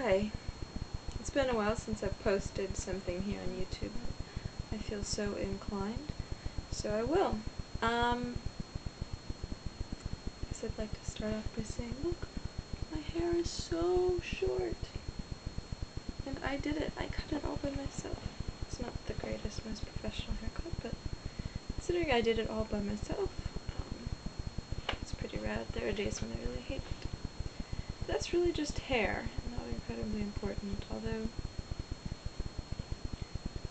Hi. It's been a while since I've posted something here on YouTube. I feel so inclined, so I will. I guess I'd like to start off by saying, look, my hair is so short. And I did it. I cut it all by myself. It's not the greatest, most professional haircut, but considering I did it all by myself, it's pretty rad. There are days when I really hate it. That's really just hair, and not incredibly important, although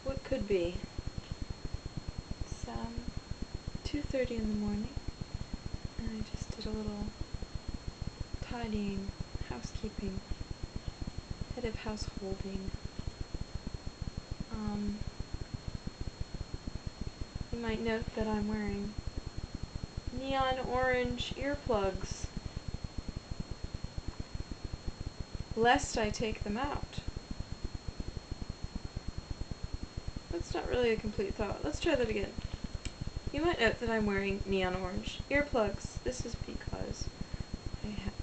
what could be? It's 2:30 in the morning, and I just did a little tidying, housekeeping, head of householding. You might note that I'm wearing neon orange earplugs, lest I take them out. That's not really a complete thought. Let's try that again. You might note that I'm wearing neon orange earplugs. This is because I have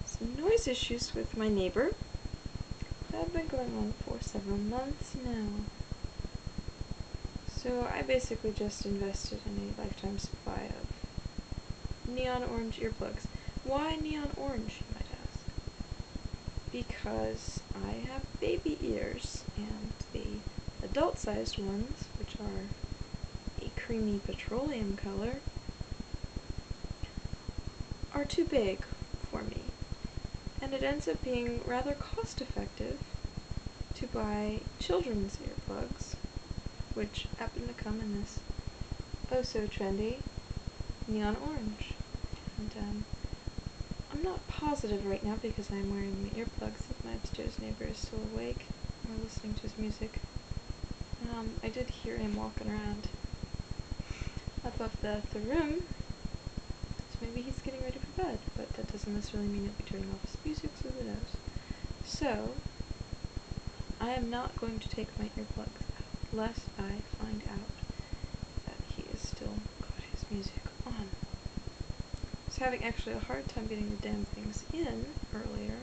some noise issues with my neighbor that have been going on for several months now. So I basically just invested in a lifetime supply of neon orange earplugs. Why neon orange, you might ask? Because I have baby ears, and the adult-sized ones, which are a creamy petroleum color, are too big for me. And it ends up being rather cost-effective to buy children's earplugs, which happen to come in this oh-so-trendy neon orange. And I'm not positive right now because I'm wearing my earplugs if my upstairs neighbor is still awake or listening to his music. I did hear him walking around up off the room, so maybe he's getting ready for bed, but that doesn't necessarily mean he'll be turning off his music, so who knows. So, I am not going to take my earplugs out, lest I find out that he is still got his music on. I was having actually a hard time getting the damn things in earlier.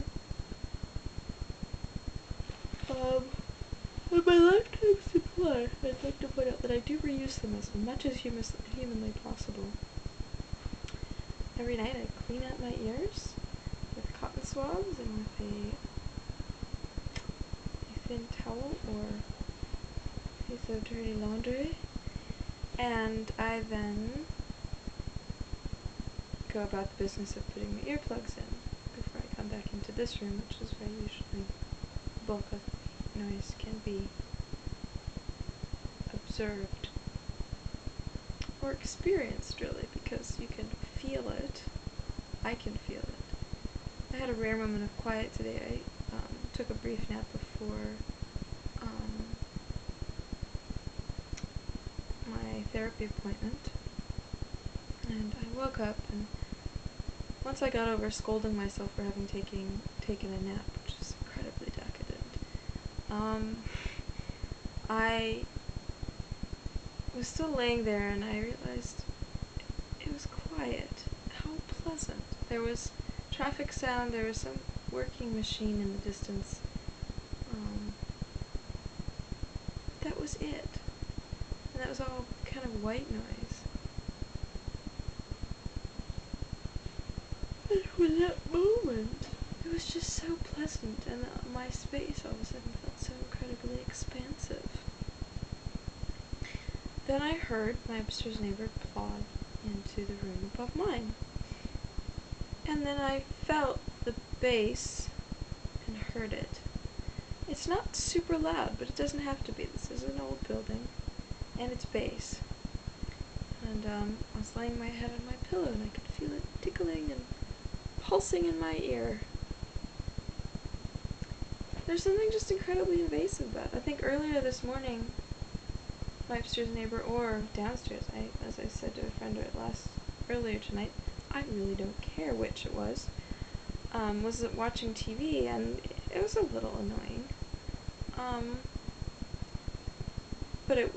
With my lifetime supply, I'd like to point out that I do reuse them as much as humanly possible. Every night I clean out my ears with cotton swabs and with a thin towel or a piece of dirty laundry, and I then go about the business of putting my earplugs in before I come back into this room, which is where usually the bulk of the noise can be observed or experienced, really, because you can feel it. I can feel it. I had a rare moment of quiet today. I took a brief nap before my therapy appointment, and I woke up, and once I got over scolding myself for having taken a nap, which is incredibly decadent, I was still laying there, and I realized it was quiet. How pleasant. There was traffic sound, there was some working machine in the distance. That was it. And that was all kind of white noise. And for that moment, it was just so pleasant, and my space all of a sudden felt so incredibly expansive. Then I heard my upstairs neighbor plod into the room above mine. And then I felt the bass and heard it. It's not super loud, but it doesn't have to be. This is an old building, and it's bass. And I was laying my head on my pillow, and I could feel it tickling and pulsing in my ear. There's something just incredibly invasive about it. I think earlier this morning, my upstairs neighbor, or downstairs, as I said to a friend earlier tonight, I really don't care which it was watching TV, and it was a little annoying. But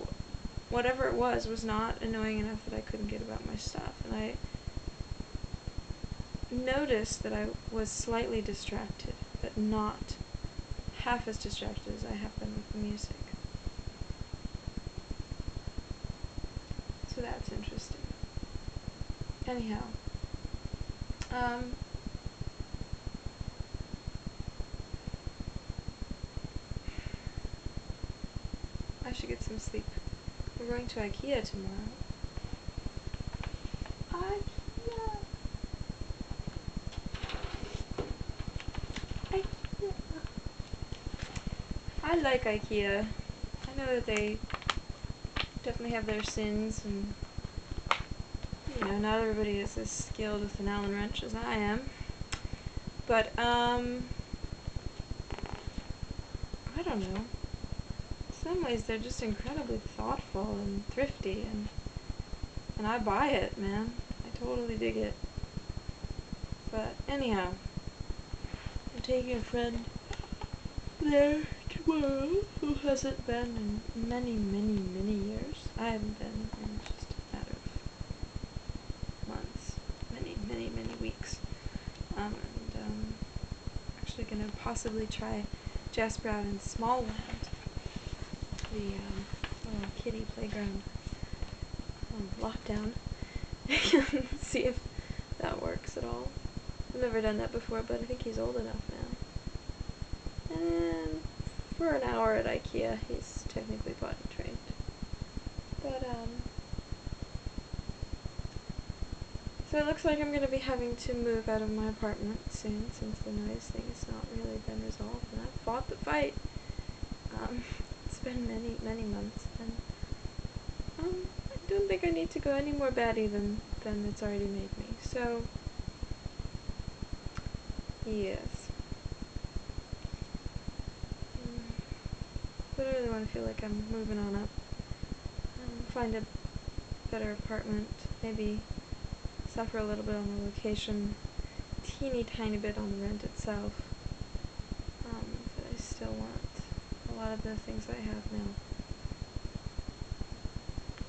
whatever it was not annoying enough that I couldn't get about my stuff, and I noticed that I was slightly distracted, but not half as distracted as I have been with the music. So that's interesting. Anyhow, I should get some sleep. We're going to IKEA tomorrow. IKEA! IKEA! I like IKEA. I know that they definitely have their sins, and you know, not everybody is as skilled with an Allen wrench as I am. But, I don't know. In some ways, they're just incredibly thoughtful and thrifty, and I buy it, man. I totally dig it. But, anyhow, I'm taking a friend there tomorrow who hasn't been in many, many, many years. I haven't been in just a matter of months. Many, many, many weeks. Actually gonna possibly try Jasper out in Smallland, the little kiddie playground lockdown. See if that works at all. I've never done that before, but I think he's old enough now. And for an hour at IKEA, he's technically potty trained. But, so it looks like I'm going to be having to move out of my apartment soon, since the noise thing has not really been resolved, and I've fought the fight. It's been many, many months, and I don't think I need to go any more batty than it's already made me. So, yes. But I really want to feel like I'm moving on up. Find a better apartment, maybe suffer a little bit on the location, teeny tiny bit on the rent itself, but I still want a lot of the things I have now.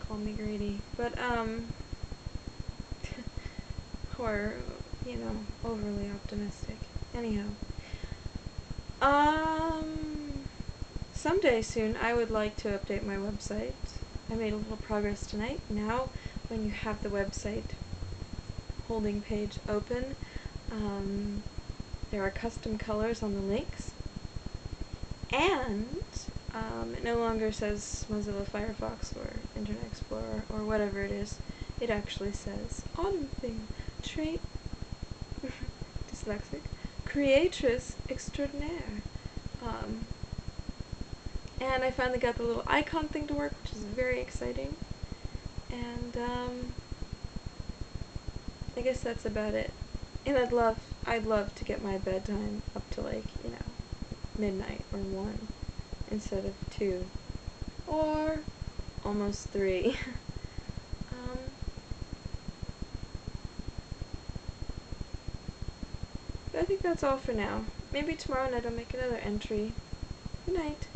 Call me greedy, but or, you know, overly optimistic. Anyhow, someday soon I would like to update my website. I made a little progress tonight. Now, when you have the website holding page open, there are custom colors on the links, and it no longer says Mozilla Firefox or Internet Explorer or whatever it is. It actually says autumnthing, dyslexic, creatress extraordinaire. And I finally got the little icon thing to work, which is very exciting. And I guess that's about it. And I'd love to get my bedtime up to, like, you know, midnight or 1 instead of 2 or almost 3. But I think that's all for now. Maybe tomorrow night I'll make another entry. Good night.